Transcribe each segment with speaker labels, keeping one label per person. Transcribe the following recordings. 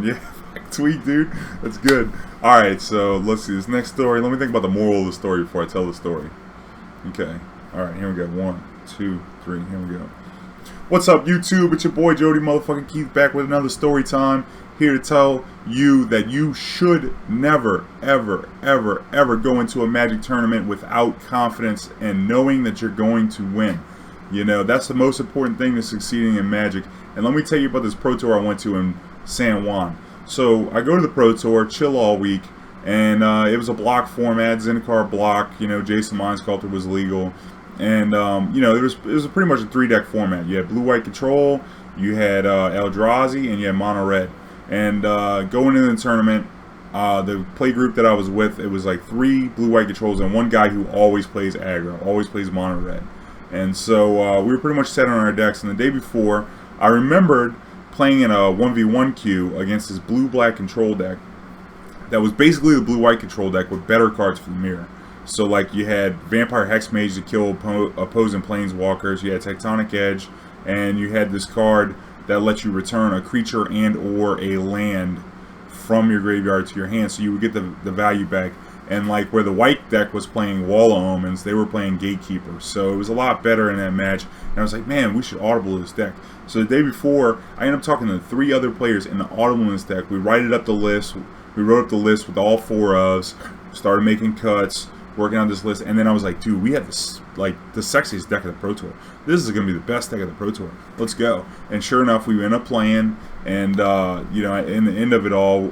Speaker 1: one. Yeah, tweak, dude. That's good. Alright, so let's see this next story. Let me think about the moral of the story before I tell the story. Okay. Alright, here we go. 1, 2, 3. Here we go. What's up, YouTube? It's your boy Jody motherfucking Keith back with another story time. Here to tell you that you should never, ever, ever, ever go into a Magic tournament without confidence and knowing that you're going to win. You know, that's the most important thing to succeeding in Magic. And let me tell you about this Pro Tour I went to in San Juan. So I go to the Pro Tour, chill all week, and it was a block format, Zendikar block. You know, Jason Mind Sculptor was legal. And, you know, it was pretty much a 3-deck format. You had Blue-White Control, you had Eldrazi, and you had Mono Red. And going into the tournament, the play group that I was with, it was like 3 Blue-White Controls and one guy who always plays aggro, always plays Mono Red. And so we were pretty much set on our decks. And the day before, I remembered playing in a 1v1 queue against this Blue-Black Control deck that was basically the Blue-White Control deck with better cards for the mirror. So, like, you had Vampire Hexmage to kill opposing Planeswalkers, you had Tectonic Edge, and you had this card that lets you return a creature and or a land from your graveyard to your hand, so you would get the value back. And, like, where the white deck was playing Wall of Omens, they were playing Gatekeeper. So it was a lot better in that match. And I was like, man, we should audible this deck. So the day before, I ended up talking to 3 other players in the audible in this deck. We wrote up the list. We wrote up the list with all 4 ofs, started making cuts, working on this list, and then I was like, dude, we have this, like, the sexiest deck of the Pro Tour. This is going to be the best deck of the Pro Tour. Let's go. And sure enough, we ended up playing, and, you know, in the end of it all,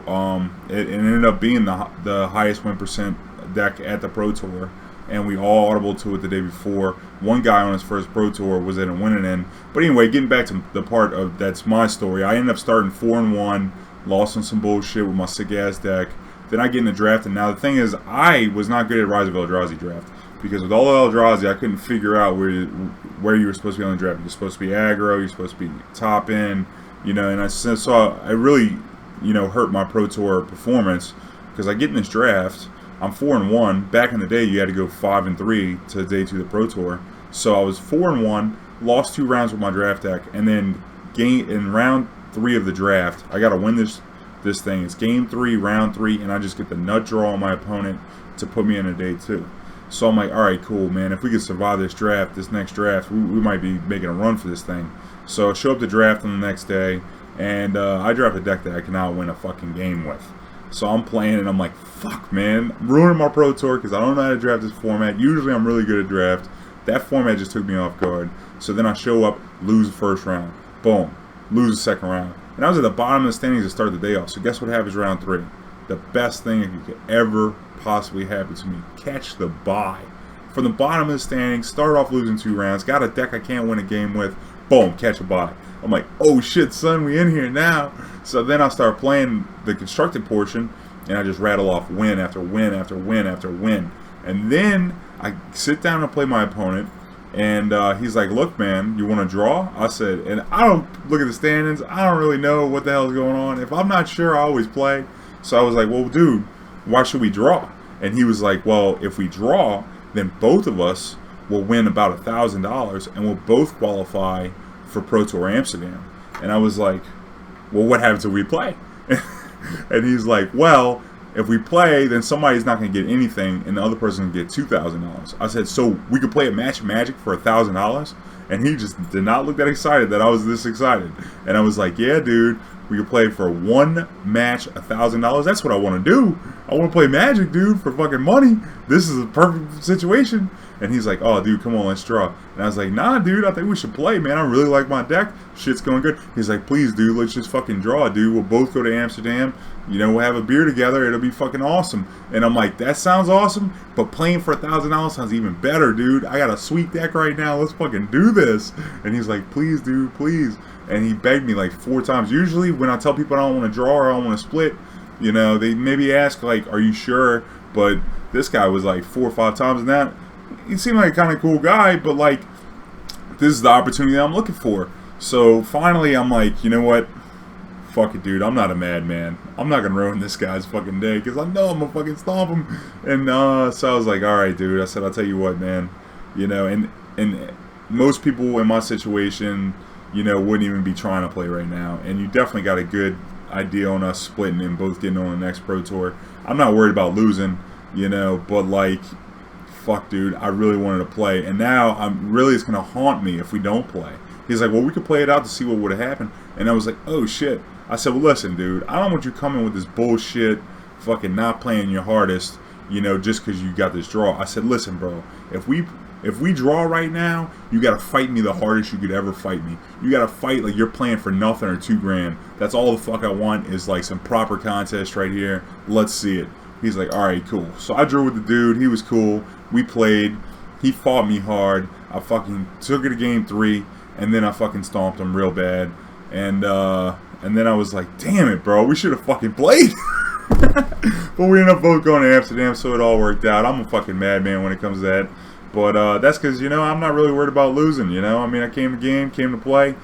Speaker 1: it ended up being the highest win percent deck at the Pro Tour, and we all audibled to it the day before. One guy on his first Pro Tour was in and winning in. But anyway, getting back to the part of that's my story, I ended up starting 4-1, lost on some bullshit with my sick-ass deck. Then I get in the draft, and now the thing is, I was not good at Rise of Eldrazi draft, because with all of Eldrazi, I couldn't figure out where you were supposed to be on the draft. You're supposed to be aggro, you're supposed to be top end, you know, and I saw I really, you know, hurt my Pro Tour performance, because I get in this draft, I'm 4-1. Back in the day, you had to go 5-3 to day 2 of the Pro Tour, so I was 4-1, lost 2 rounds with my draft deck, and then in round 3 of the draft, I got to win this thing. It's game 3, round 3, and I just get the nut draw on my opponent to put me in a day 2. So I'm like, alright, cool, man. If we could survive this draft, this next draft, we might be making a run for this thing. So I show up to draft on the next day, and I draft a deck that I cannot win a fucking game with. So I'm playing, and I'm like, fuck, man. I'm ruining my Pro Tour because I don't know how to draft this format. Usually I'm really good at draft. That format just took me off guard. So then I show up, lose the first round. Boom. Lose the second round. And I was at the bottom of the standings to start the day off. So guess what happens round 3? The best thing that could ever possibly happen to me. Catch the bye. From the bottom of the standings, start off losing 2 rounds. Got a deck I can't win a game with. Boom, catch a bye. I'm like, oh shit, son, we in here now. So then I start playing the constructed portion, and I just rattle off win after win after win after win. And then I sit down and play my opponent. And he's like, look, man, you want to draw? I said, and I don't look at the standings. I don't really know what the hell's going on. If I'm not sure, I always play. So I was like, well, dude, why should we draw? And he was like, well, if we draw, then both of us will win about $1,000 and we'll both qualify for Pro Tour Amsterdam. And I was like, well, what happens if we play? And he's like, well, if we play, then somebody's not going to get anything, and the other person can get $2,000. I said, so we could play a match of Magic for $1,000? And he just did not look that excited that I was this excited. And I was like, yeah, dude, we could play for one match $1,000. That's what I want to do. I want to play Magic, dude, for fucking money. This is a perfect situation. And he's like, oh, dude, come on, let's draw. And I was like, nah, dude, I think we should play, man. I really like my deck. Shit's going good. He's like, please, dude, let's just fucking draw, dude. We'll both go to Amsterdam. You know, we'll have a beer together. It'll be fucking awesome. And I'm like, that sounds awesome, but playing for $1,000 sounds even better, dude. I got a sweet deck right now. Let's fucking do this. And he's like, please, dude, please. And he begged me like 4 times. Usually when I tell people I don't want to draw or I don't want to split, you know, they maybe ask like, are you sure? But this guy was like 4 or 5 times, and that he seemed like a kind of cool guy, but like, this is the opportunity that I'm looking for. So finally I'm like, you know what? Fuck it, dude. I'm not a madman. I'm not gonna ruin this guy's fucking day because I know I'm gonna fucking stomp him. And so I was like, all right, dude. I said, I'll tell you what, man. You know, and most people in my situation, you know, wouldn't even be trying to play right now. And you definitely got a good idea on us splitting and both getting on the next pro tour. I'm not worried about losing, you know, but like, fuck, dude, I really wanted to play, and now it's gonna haunt me if we don't play. He's like, well, we could play it out to see what would have happened, and I was like, oh shit. I said, well, listen, dude, I don't want you coming with this bullshit, fucking not playing your hardest, you know, just because you got this draw. I said, listen, bro, if we draw right now, you gotta fight me the hardest you could ever fight me. You gotta fight like you're playing for nothing or $2 grand. That's all the fuck I want is like some proper contest right here. Let's see it. He's like, all right, cool. So I drew with the dude. He was cool. We played. He fought me hard. I fucking took it to game 3, and then I fucking stomped him real bad. And then I was like, damn it, bro, we should have fucking played. But we ended up both going to Amsterdam, so it all worked out. I'm a fucking madman when it comes to that. But that's because, you know, I'm not really worried about losing, you know. I mean, I came to game, came to play.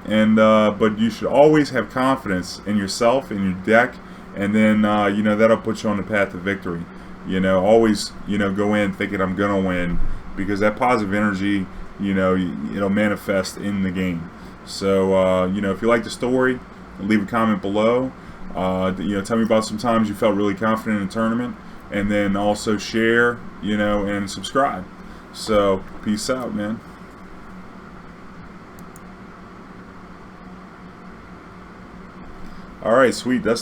Speaker 1: And but you should always have confidence in yourself, in your deck. And then, you know, that'll put you on the path to victory. You know, always, you know, go in thinking I'm going to win. Because that positive energy, you know, it'll manifest in the game. So, you know, if you like the story, leave a comment below. You know, tell me about some times you felt really confident in a tournament. And then also share, you know, and subscribe. So, peace out, man. Alright, sweet. That's